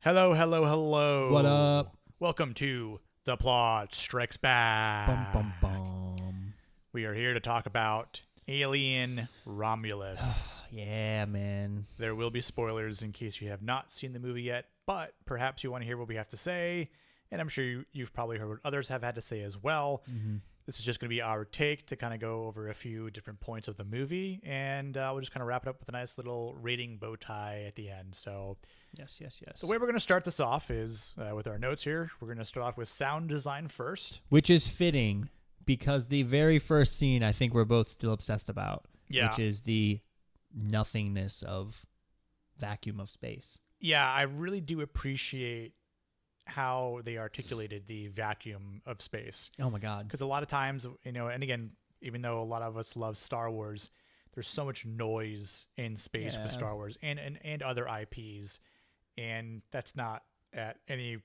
Hello, hello, hello. What up? Welcome to The Plot Strikes Back. Bum bum bum. We are here to talk about Alien Romulus. Yeah, man. There will be spoilers in case you have not seen the movie yet, but perhaps you want to hear what we have to say, and I'm sure you've probably heard what others have had to say as well. Mm-hmm. This is just going to be our take to kind of go over a few different points of the movie, and we'll just kind of wrap it up with a nice little rating bow tie at the end. So Yes. the way we're going to start this off is with our notes here. We're going to start off with sound design first. Which is fitting because the very first scene I think we're both still obsessed about, which is the nothingness of vacuum of space. Yeah, I really do appreciate how they articulated the vacuum of space. Oh my God. Because a lot of times, and again, even though a lot of us love Star Wars, there's so much noise in space with Star Wars and other IPs, and that's not at any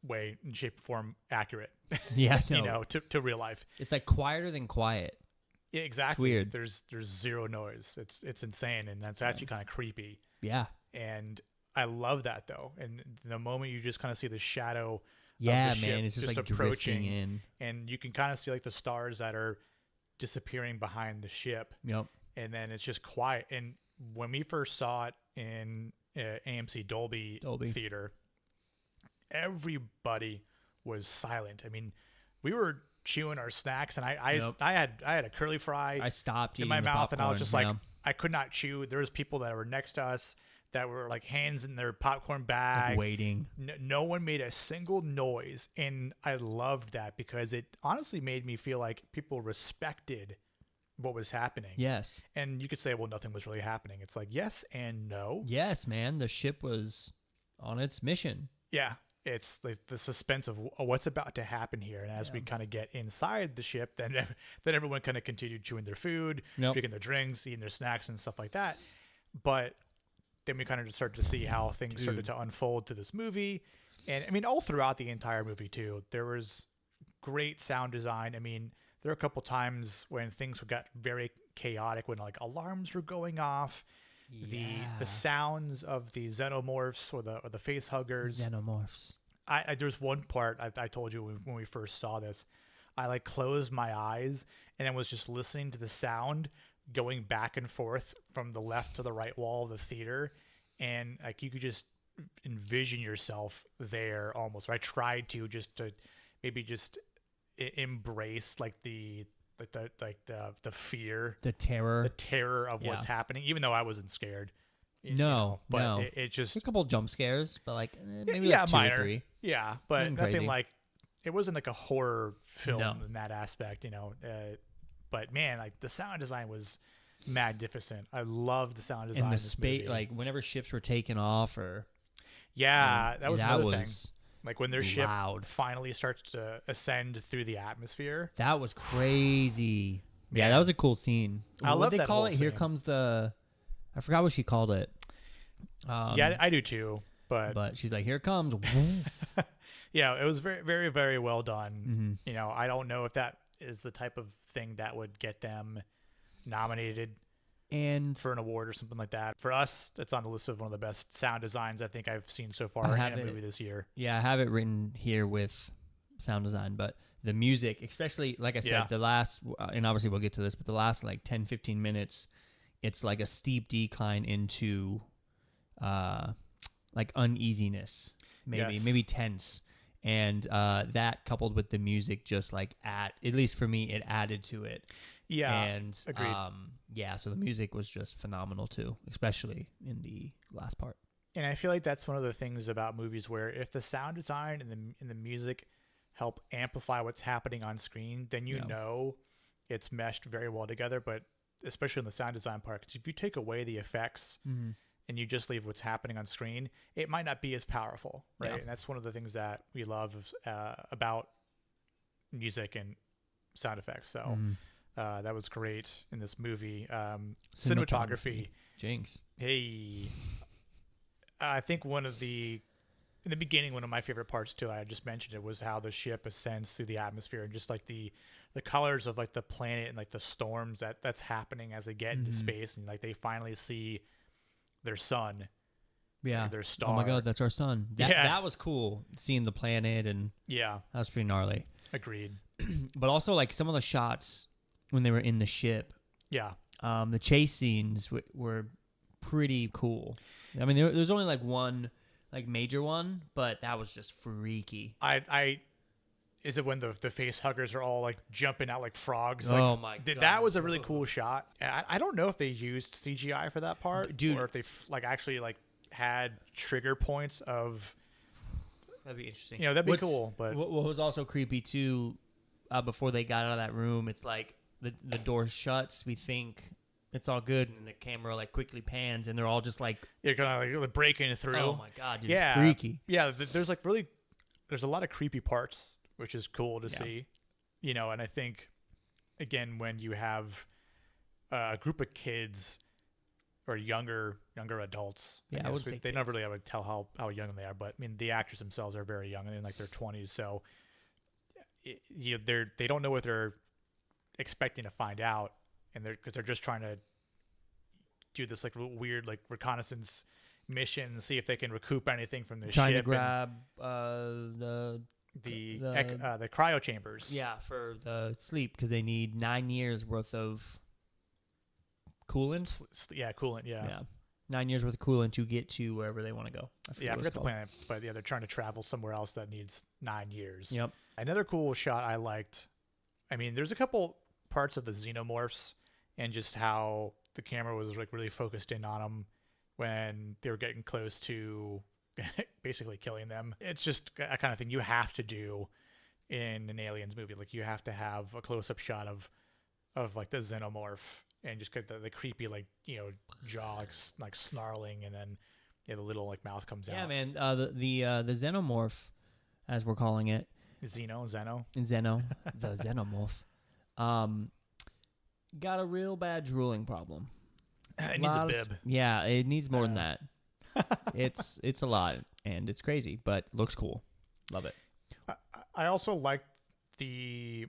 way, in shape, or form accurate. Yeah, no. To real life. It's like quieter than quiet. Yeah, exactly. It's weird. There's zero noise. It's insane, and that's actually kind of creepy. Yeah. And I love that though. And the moment you just kind of see the shadow, yeah, of the man, ship it's just like approaching drifting in, and you can kind of see like the stars that are disappearing behind the ship. Yep. And then it's just quiet. And when we first saw it in AMC Dolby Theater, everybody was silent. I mean, we were chewing our snacks, and I had a curly fry. I stopped in eating my the mouth, popcorn, and I was just like, I could not chew. There was people that were next to us that were like hands in their popcorn bag, like waiting. No one made a single noise, and I loved that because it honestly made me feel like people respected what was happening. Yes. And you could say, well, nothing was really happening. It's like, yes and no. Yes, man. The ship was on its mission. Yeah. It's like the suspense of what's about to happen here. And as we kind of get inside the ship, then everyone kind of continued chewing their food, drinking their drinks, eating their snacks and stuff like that. But then we kind of just started to see how things started to unfold to this movie. And I mean, all throughout the entire movie too, there was great sound design. I mean, there were a couple times when things got very chaotic, when like alarms were going off. The sounds of the xenomorphs or the face huggers. Xenomorphs. There's one part I told you when we first saw this. I like closed my eyes and I was just listening to the sound going back and forth from the left to the right wall of the theater, and like you could just envision yourself there almost. Or I tried to maybe embrace like the fear, the terror of what's happening, even though I wasn't scared. But it just a couple jump scares, but like maybe like 2 minor. or 3. Yeah, but Nothing nothing crazy. like it wasn't like a horror film in that aspect, but man, like the sound design was magnificent. I loved the sound design And the in this movie. like whenever ships were taking off, or that was another thing. Like when their ship loud. finally starts to ascend through the atmosphere. That was crazy. Yeah, Man. that was a cool scene. I love they that call whole it? Here scene. comes the. I forgot what she called it. Yeah, I do too. But she's like, here comes. Yeah, it was very, very, very well done. Mm-hmm. I don't know if that is the type of thing that would get them nominated And for an award or something like that. For us, it's on the list of one of the best sound designs I think I've seen so far in a movie this year. Yeah, I have it written here with sound design, but the music, especially, like I said, the last, and obviously we'll get to this, but the last like 10, 15 minutes, it's like a steep decline into like uneasiness, maybe tense. And that coupled with the music just like at least for me, it added to it. Yeah, and agreed. So the music was just phenomenal too, especially in the last part. And I feel like that's one of the things about movies where if the sound design and the music help amplify what's happening on screen, then you know it's meshed very well together. But especially in the sound design part, because if you take away the effects and you just leave what's happening on screen, it might not be as powerful, right? Yeah. And that's one of the things that we love about music and sound effects. So that was great in this movie. Cinematography. Jinx. Hey, I think in the beginning, one of my favorite parts too, I just mentioned it, was how the ship ascends through the atmosphere and just like the colors of like the planet and like the storms that's happening as they get into space, and like they finally see their sun Yeah. their star. Oh my God, that's our sun. That was cool, seeing the planet, and that was pretty gnarly. Agreed. But also, like, some of the shots when they were in the ship. Yeah. The chase scenes were pretty cool. I mean, there's only like one like major one, but that was just freaky. Is it when the face huggers are all like jumping out like frogs? Oh my God. That was a really cool shot. I don't know if they used CGI for that part, dude, or if they like actually like had trigger points of. That'd be interesting. That'd be cool. But what was also creepy too, before they got out of that room, it's like the door shuts. We think it's all good, and the camera like quickly pans, and they're all just like kind of like breaking through. Oh my God, dude! Yeah, freaky. Yeah, there's a lot of creepy parts, which is cool to see. And I think again when you have a group of kids or younger adults, I would say they never really have to tell how young they are, but I mean the actors themselves are very young and in like their 20s, so they don't know what they're expecting to find out, and because they're just trying to do this like weird like reconnaissance mission, see if they can recoup anything from the ship. Trying to grab the cryo chambers. Yeah, for the sleep, because they need 9 years worth of coolant. Coolant. Yeah. 9 years worth of coolant to get to wherever they want to go. I forget the planet, but they're trying to travel somewhere else that needs 9 years. Yep. Another cool shot I liked. I mean, there's a couple parts of the xenomorphs and just how the camera was like really focused in on them when they were getting close to basically killing them. It's just a kind of thing you have to do in an aliens movie. Like you have to have a close-up shot of like the xenomorph and just get the creepy like jaw like snarling, and then the little like mouth comes out. Yeah, man. The xenomorph, as we're calling it, Zeno, the xenomorph, got a real bad drooling problem. It needs a bib. Yeah, it needs more than that. It's a lot, and it's crazy, but looks cool. Love it. I also like the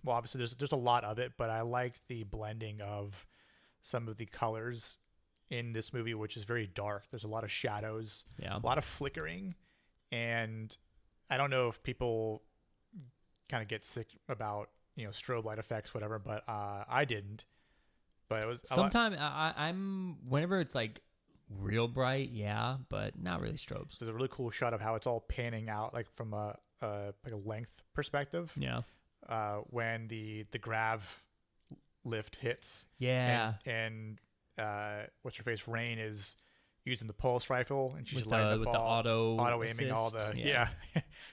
well, obviously there's a lot of it, but I like the blending of some of the colors in this movie, which is very dark. There's a lot of shadows, a lot of flickering, and I don't know if people kind of get sick about strobe light effects, whatever, but I didn't. But it was sometimes I'm whenever it's like real bright, but not really strobes. There's a really cool shot of how it's all panning out, like from a length perspective. Yeah. When the grav lift hits. Yeah. And what's her face? Rain is using the pulse rifle, and she's with lighting the auto aiming all the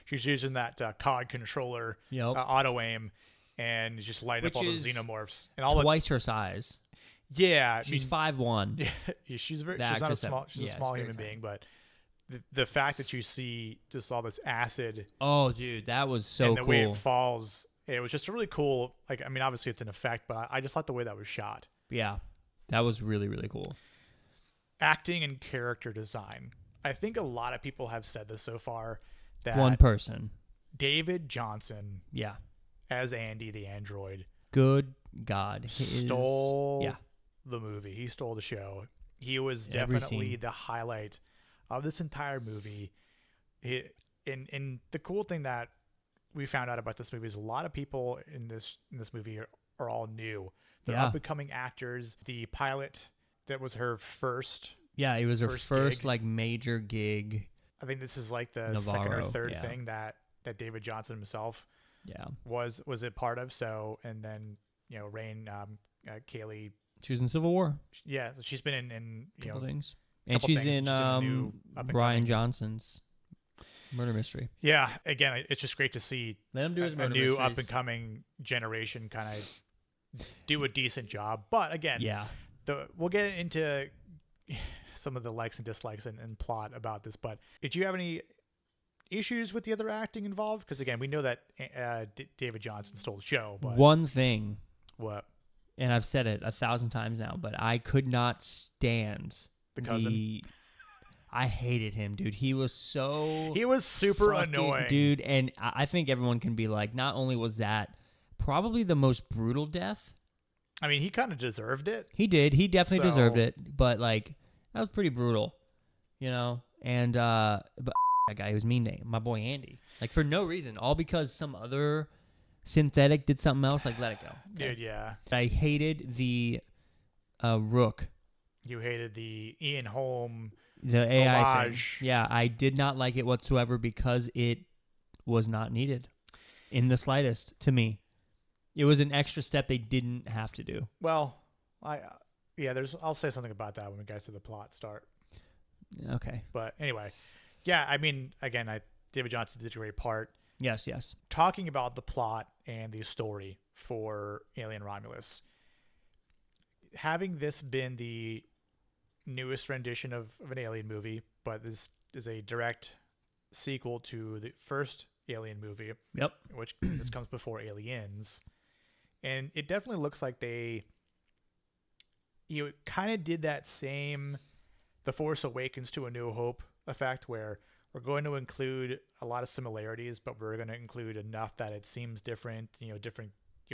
she's using that COD controller auto aim, and just lighting up all the xenomorphs and all twice her size. Yeah, she's 5'1". Yeah, she's not a small. She's a small human being, but the fact that you see just all this acid. Oh, dude, that was so cool. And the way it falls, it was just a really cool. Like, I mean, obviously it's an effect, but I just like the way that was shot. Yeah, that was really, really cool. Acting and character design. I think a lot of people have said this so far. That one person, David Johnson, as Andy the android. Good God, stole the movie. He stole the show. He was definitely the highlight of this entire movie. And the cool thing that we found out about this movie is a lot of people in this movie are all new. They're up and coming actors. The pilot, that was her first. Yeah, it was her first like major gig. I think this is like the second or third thing that David Johnson himself was a part of. So, and then Rain, Kaylee. She was in Civil War. Yeah, she's been in couple things. And she's in Brian Johnson's Murder Mystery. Yeah, again, it's just great to see a new up and coming generation kind of do a decent job. But again, we'll get into some of the likes and dislikes and plot about this. But did you have any issues with the other acting involved? Because again, we know that David Johnson stole the show. But one thing. What? And I've said it 1,000 times now, but I could not stand the cousin. I hated him, dude. He was super annoying, dude. And I think everyone can be like, not only was that probably the most brutal death. I mean, he kind of deserved it. He did. He definitely deserved it. But like, that was pretty brutal. you know, and but that guy was mean to my boy Andy, like for no reason, all because some other synthetic did something else. Like, let it go, okay? Dude. Yeah. I hated the Rook. You hated the Ian Holm The AI homage. thing. Yeah, I did not like it whatsoever because it was not needed in the slightest to me. It was an extra step they didn't have to do. Well, I'll say something about that when we get to the plot start. Okay. But anyway, yeah, I mean, again, David Johnson did a great part. Yes, yes. Talking about the plot and the story for Alien Romulus. Having this been the newest rendition of an Alien movie, but this is a direct sequel to the first Alien movie. Yep. Which this comes before Aliens. And it definitely looks like they kind of did that same The Force Awakens to A New Hope effect, where we're going to include a lot of similarities, but we're going to include enough that it seems different, different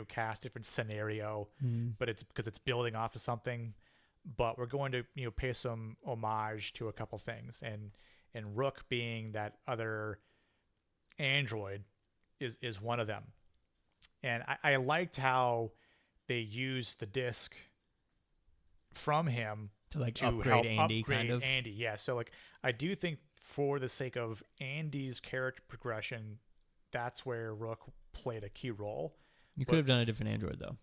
cast, different scenario, but it's because it's building off of something. But we're going to pay some homage to a couple things, and Rook being that other android is one of them. And I liked how they used the disc from him to help Andy, upgrade kind of. Andy. Yeah, so like I do think for the sake of Andy's character progression, that's where Rook played a key role. You could have done a different android though.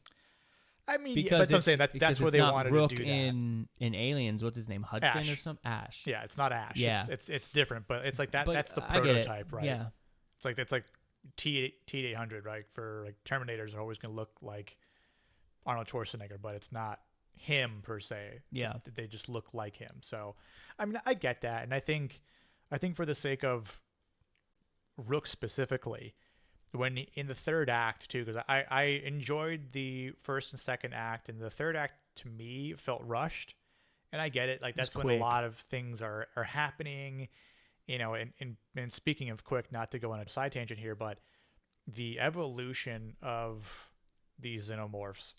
I mean, that's what I'm saying. That's where they wanted Rook to do that. in Aliens, what's his name? Hudson or something? Ash. Yeah, it's not Ash. Yeah. It's different, but it's like that. But that's the prototype, right? Yeah. It's like T-800, right? For like Terminators are always going to look like Arnold Schwarzenegger, but it's not him per se. They just look like him. So, I mean, I get that, and I think for the sake of Rook specifically, when in the third act too, because I enjoyed the first and second act, and the third act to me felt rushed, and I get it. Like that's when a lot of things are happening. And speaking of quick, not to go on a side tangent here, but the evolution of these xenomorphs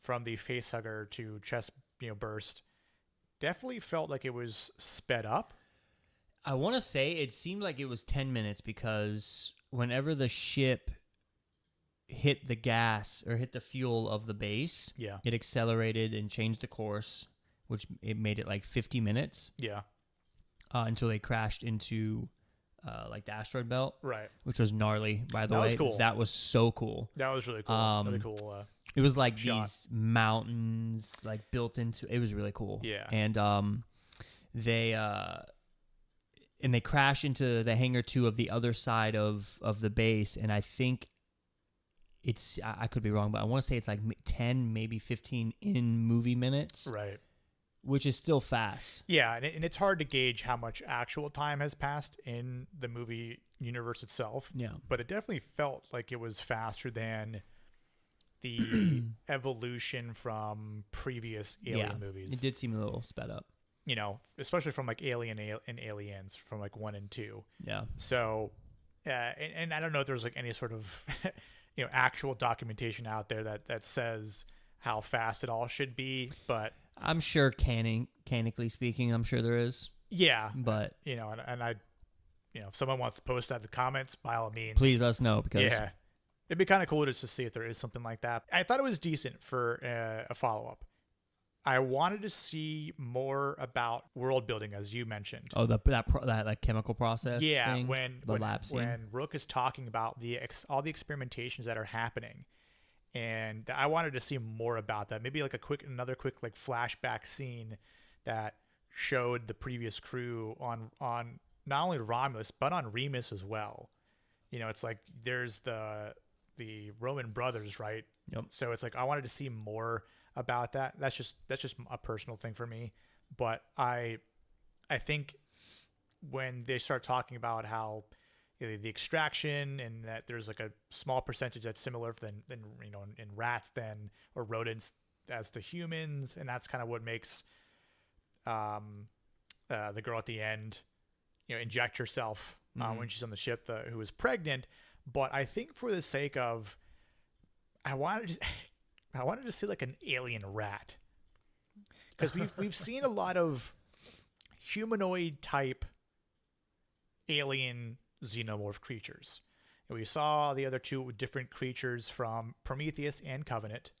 from the facehugger to chest, burst, definitely felt like it was sped up. I want to say it seemed like it was 10 minutes because whenever the ship hit the gas or hit the fuel of the base, it accelerated and changed the course, which it made it like 50 minutes. Yeah. Until they crashed into like the asteroid belt, right? Which was gnarly, by the way. That was cool. That was so cool. That was really cool. Really cool. It was like these mountains, like built into. It was really cool. Yeah. And they crash into the hangar 2 of the other side of the base, and I think it's I could be wrong, but I want to say it's like 10, maybe 15 in movie minutes. Right. Which is still fast. Yeah, and it's hard to gauge how much actual time has passed in the movie universe itself. Yeah. But it definitely felt like it was faster than the evolution from previous Alien movies. It did seem a little sped up. Especially from like Alien and Aliens from like 1 and 2. Yeah. So, and I don't know if there's like any sort of, actual documentation out there that says how fast it all should be, but I'm sure canonically speaking, I'm sure there is. Yeah. But and I if someone wants to post that in the comments, by all means, please let us know, because it'd be kind of cool just to see if there is something like that. I thought it was decent for a follow-up. I wanted to see more about world building, as you mentioned. Oh, that like chemical process. Yeah, thing? when lab scene. When Rook is talking about all the experimentations that are happening. And I wanted to see more about that. Maybe like another quick like flashback scene that showed the previous crew on not only Romulus but on Remus as well. It's like there's the Roman brothers, right? Yep. So it's like I wanted to see more about that. That's just a personal thing for me. But I think when they start talking about how the extraction, and that there's like a small percentage that's similar than in rats or rodents as to humans, and that's kind of what makes the girl at the end inject herself when she's on the ship, who is pregnant. But I think for the sake of I wanted to see like an alien rat, because we've seen a lot of humanoid type alien xenomorph creatures. And we saw the other two different creatures from Prometheus and Covenant,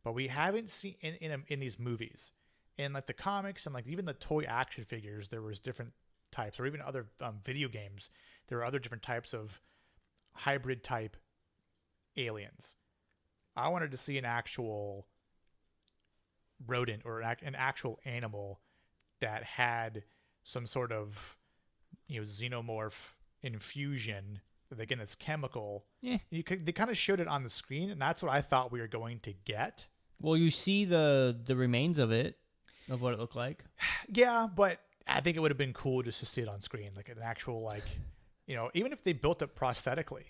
but we haven't seen in these movies. In like the comics and like even the toy action figures, there was different types, or even other video games, there were other different types of hybrid type aliens. I wanted to see an actual rodent or an actual animal that had some sort of xenomorph infusion. Again, it's chemical. Yeah. They kind of showed it on the screen, and that's what I thought we were going to get. Well, you see the remains of it, of what it looked like. Yeah, but I think it would have been cool just to see it on screen, like an actual, like, even if they built it prosthetically.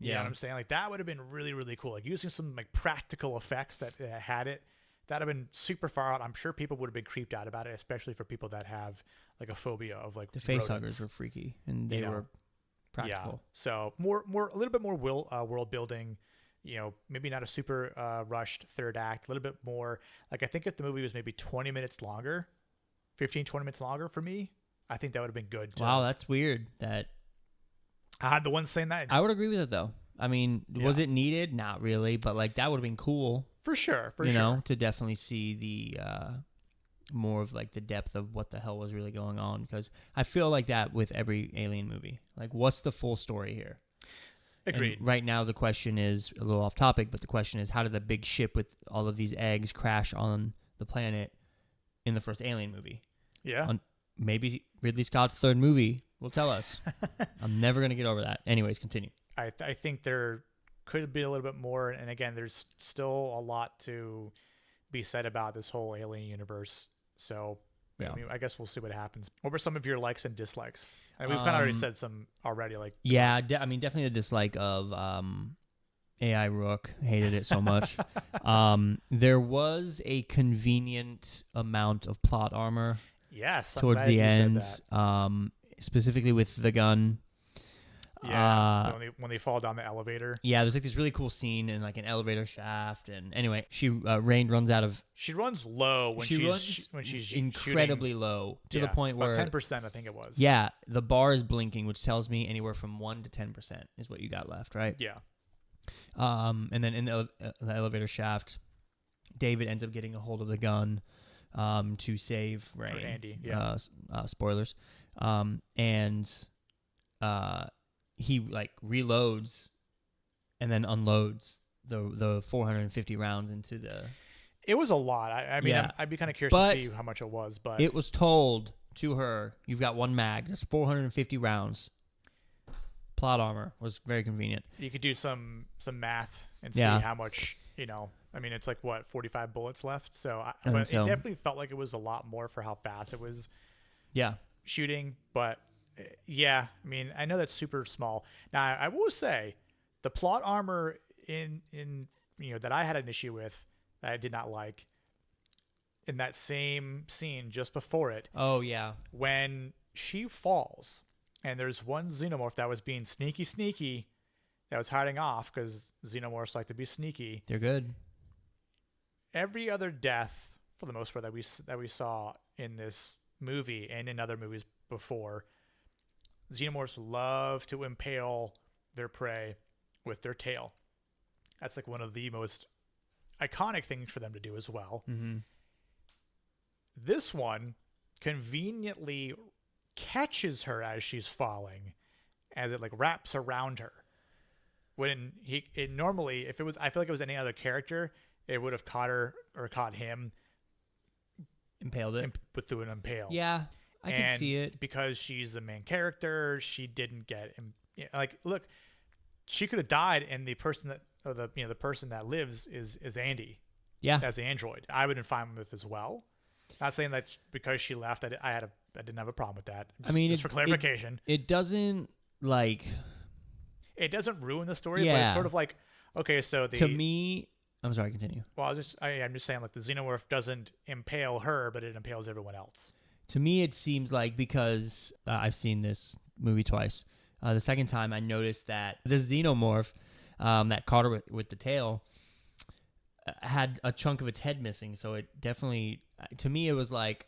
You know what I'm saying? Like, that would have been really, really cool. Like, using some, like, practical effects that had it. That would have been super far out. I'm sure people would have been creeped out about it, especially for people that have, like, a phobia of, like, the face rodents. huggers were freaky, and they were practical. Yeah. So, a little bit more world building. Maybe not a super rushed third act. A little bit more. Like, I think if the movie was maybe 20 minutes longer, 15, 20 minutes longer for me, I think that would have been good. Wow, that's weird. I had the one saying that. I would agree with it, though. I mean, was it needed? Not really, but like that would have been cool. For sure. To definitely see the more of like the depth of what the hell was really going on, because I feel like that with every Alien movie. Like, what's the full story here? Agreed. And right now, the question is a little off topic, but the question is, how did the big ship with all of these eggs crash on the planet in the first Alien movie? Yeah. Maybe Ridley Scott's third movie will tell us. I'm never going to get over that. Anyways, continue. I think there could be a little bit more. And again, there's still a lot to be said about this whole Alien universe. So, I mean, I guess we'll see what happens. What were some of your likes and dislikes? We've kind of already said some already. Like, I mean, definitely the dislike of AI Rook. Hated it so much. There was a convenient amount of plot armor. Yes, towards the end, specifically with the gun. Yeah, when they fall down the elevator. Yeah, there's like this really cool scene in like an elevator shaft, and anyway, Rain runs out of. She runs low when she's incredibly shooting. to the point where 10%, I think it was. Yeah, the bar is blinking, which tells me anywhere from 1 to 10% is what you got left, right? Yeah. And then in the elevator shaft, David ends up getting a hold of the gun. To save Rain. Or Andy, yeah. Spoilers. And he like reloads and then unloads the 450 rounds into the. It was a lot. I mean, I'd be kind of curious to see how much it was, but it was told to her, "You've got one mag. That's 450 rounds." Plot armor was very convenient. You could do some math and see how much I mean, it's like, what, 45 bullets left? So, it definitely felt like it was a lot more for how fast it was shooting. But, I mean, I know that's super small. Now, I will say, the plot armor in that I had an issue with, that I did not like, in that same scene just before it. Oh, yeah. When she falls, and there's one xenomorph that was being sneaky, that was hiding off, because xenomorphs like to be sneaky. They're good. Every other death, for the most part, that we saw in this movie and in other movies before, xenomorphs love to impale their prey with their tail. That's like one of the most iconic things for them to do as well. Mm-hmm. This one conveniently catches her as she's falling, as it like wraps around her. When normally, if it was, I feel like it was any other character, it would have caught her or caught him, impaled it, through an impale. Yeah, I can see it. Because she's the main character, she didn't get like, look, she could have died, and the person the person that lives is Andy. Yeah, as the android. I would have been fine with as well. Not saying that because she left, I didn't have a problem with that. Just for clarification, it doesn't like. It doesn't ruin the story, but it's sort of like, okay, so to me, I'm sorry, continue. Well, I'm just saying, like, the xenomorph doesn't impale her, but it impales everyone else. To me, it seems like, because I've seen this movie twice. The second time, I noticed that the xenomorph that caught her with the tail had a chunk of its head missing. So it definitely, to me, it was like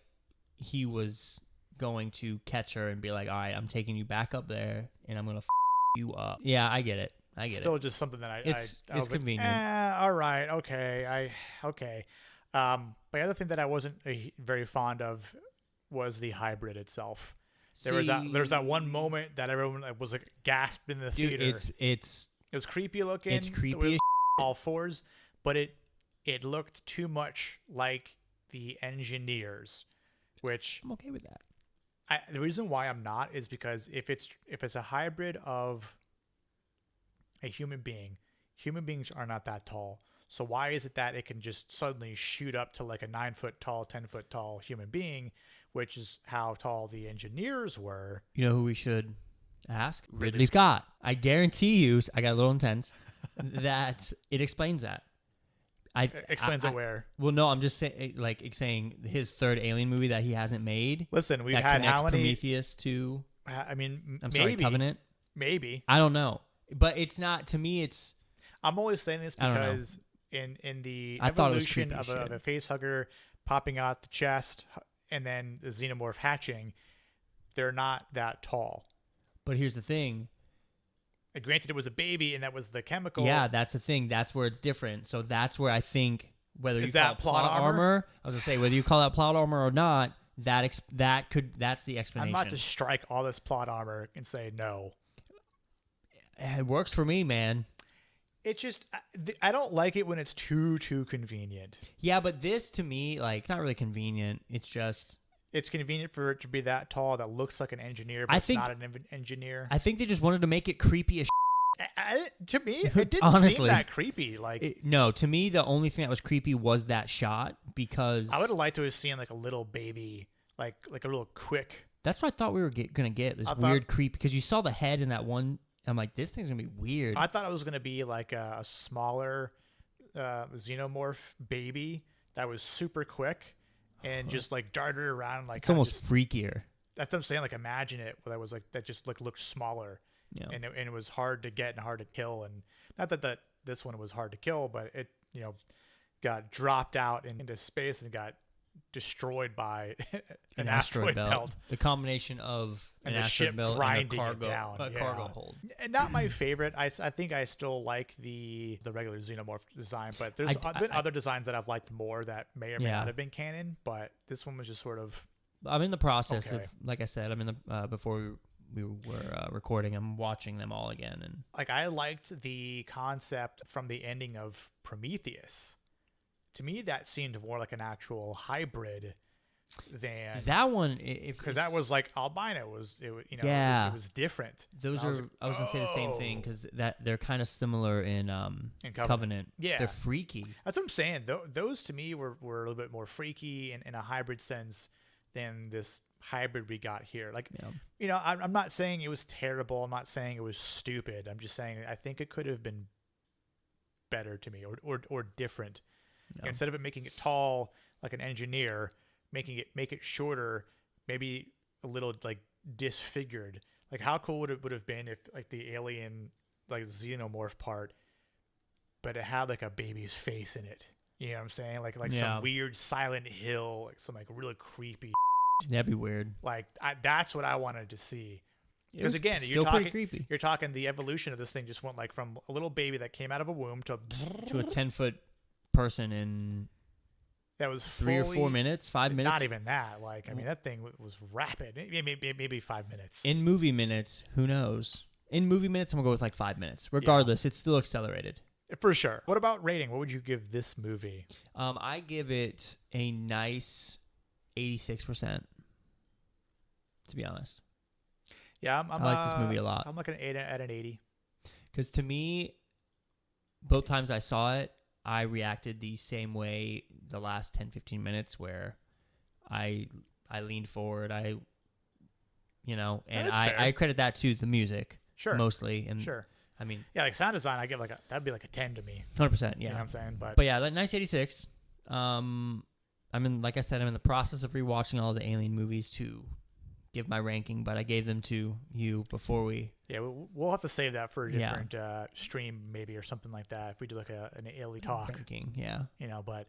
he was going to catch her and be like, all right, I'm taking you back up there and I'm going to you up. Yeah, I get it. Still just something that I was convenient. Like, all right, okay, okay. But the other thing that I wasn't very fond of was the hybrid itself. There's that one moment that everyone was like gasped in the theater. It was creepy looking. It's creepy as all fours, but it looked too much like the Engineers, which I'm okay with that. The reason why I'm not is because if it's a hybrid of a human being, human beings are not that tall. So why is it that it can just suddenly shoot up to like a 9-foot tall, 10-foot tall human being, which is how tall the Engineers were? You know who we should ask? Ridley Scott. I guarantee you, I got a little intense, that it explains that. Explains it where? Well, no, I'm just saying his third Alien movie that he hasn't made. Listen, we've had how many? Prometheus to? I mean, sorry, Covenant. Maybe. I don't know, but it's not to me. It's. I'm always saying this because in the evolution of a face hugger popping out the chest and then the xenomorph hatching, they're not that tall. But here's the thing. Granted, it was a baby, and that was the chemical. Yeah, that's the thing. That's where it's different. So that's where I think whether you call it plot armor, I was gonna say whether you call that plot armor or not, that's the explanation. I'm about to strike all this plot armor and say no. It works for me, man. It's just I don't like it when it's too convenient. Yeah, but this to me, like, it's not really convenient. It's just. It's convenient for it to be that tall that looks like an engineer, but it's not an engineer. I think they just wanted to make it creepy as to me, it didn't seem that creepy. No, to me, the only thing that was creepy was that shot because... I would have liked to have seen like a little baby, like a little quick... That's what I thought we were going to get, this weird creep, because you saw the head in that one... I'm like, this thing's going to be weird. I thought it was going to be like a smaller xenomorph baby that was super quick. And just like darted around like it's almost freakier. That's what I'm saying. Like imagine it that was like that just looked smaller, and it was hard to get and hard to kill. And not that this one was hard to kill, but it got dropped out into space and got destroyed by an asteroid belt. The combination of an asteroid belt and a cargo hold. And not my favorite. I think I still like the regular xenomorph design, but there's been other designs that I've liked more that may or may not have been canon, but this one was just sort of... I'm in the process of, like I said, I'm in the before we were recording, I'm watching them all again. And like I liked the concept from the ending of Prometheus. To me, that seemed more like an actual hybrid than that one. Because that was like albino. It was different. Those are. I was gonna say the same thing because that they're kind of similar in Covenant. Yeah, they're freaky. That's what I'm saying. Those to me were a little bit more freaky in a hybrid sense than this hybrid we got here. Like, I'm not saying it was terrible. I'm not saying it was stupid. I'm just saying I think it could have been better to me or different. No. Instead of it making it tall like an engineer, make it shorter, maybe a little like disfigured. Like how cool would it have been if like the alien like xenomorph part, but it had like a baby's face in it. You know what I'm saying? Like some weird Silent Hill, like some like really creepy. That'd be weird. Like that's what I wanted to see. Because again, you're talking the evolution of this thing just went like from a little baby that came out of a womb to a 10-foot person in that was 3 or 4 minutes, 5 minutes. Not even that. Like, I mean, that thing was rapid. Maybe 5 minutes. In movie minutes, who knows? In movie minutes, I'm gonna go with like 5 minutes. Regardless, it's still accelerated for sure. What about rating? What would you give this movie? I give it a nice 86%. To be honest. Yeah, I like this movie a lot. I'm looking at an 80. Because to me, both times I saw it, I reacted the same way the last 10, 15 minutes where I leaned forward. I credit that to the music. Sure. Mostly. And sure. I mean. Yeah, like sound design, I give that'd be like a 10 to me. 100%, yeah. You know what I'm saying? But yeah, like nice 86. Like I said, I'm in the process of rewatching all the Alien movies to give my ranking, but I gave them to you before we... Yeah, we'll have to save that for a different stream maybe or something like that if we do like an Alien talk. Ranking, yeah. But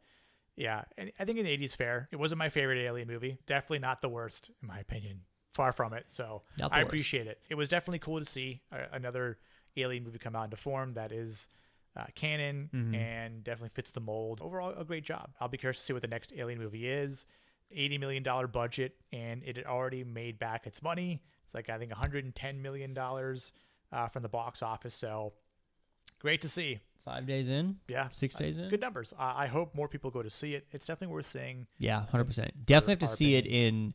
Yeah, and I think an 80 is fair. It wasn't my favorite Alien movie. Definitely not the worst, in my opinion. Far from it. So I appreciate it. It was definitely cool to see another Alien movie come out into form that is canon and definitely fits the mold. Overall, a great job. I'll be curious to see what the next Alien movie is. $80 million budget, and it had already made back its money. It's like, I think, $110 million from the box office. So great to see. 5 days in? Yeah. 6 days in? Good numbers. I hope more people go to see it. It's definitely worth seeing. Yeah, 100%. Definitely have to see it in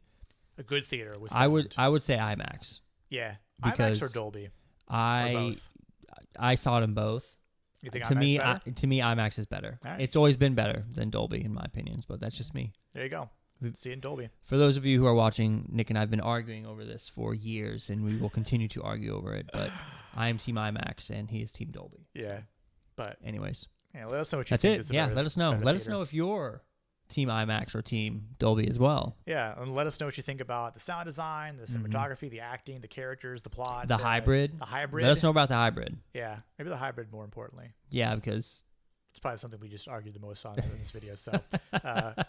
a good theater with sound. I would say IMAX. Yeah. IMAX or Dolby? I saw it in both. You think IMAX is better? To me, IMAX is better. Right. It's always been better than Dolby, in my opinions, but that's just me. There you go. See it in Dolby. For those of you who are watching, Nick and I have been arguing over this for years, and we will continue to argue over it, but I am Team IMAX, and he is Team Dolby. Yeah. But anyways. Yeah, let us know what you think. That's it. Yeah, let us know. Let us know if you're Team IMAX or Team Dolby as well. Yeah, and let us know what you think about the sound design, the cinematography, the acting, the characters, the plot. The hybrid. The hybrid. Let us know about the hybrid. Yeah, maybe the hybrid more importantly. Yeah, because it's probably something we just argued the most on in this video. So,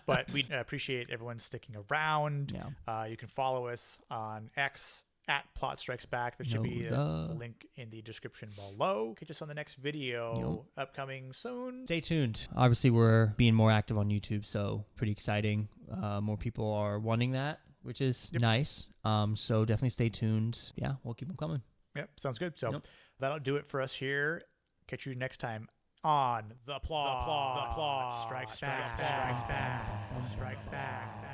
but we appreciate everyone sticking around. Yeah. You can follow us on X at Plot Strikes Back. There should be a link in the description below. Catch us on the next video upcoming soon. Stay tuned. Obviously, we're being more active on YouTube, so pretty exciting. More people are wanting that, which is nice. So definitely stay tuned. Yeah, we'll keep them coming. Yep, sounds good. So that'll do it for us here. Catch you next time on The Plot Strikes Back. Strikes Back.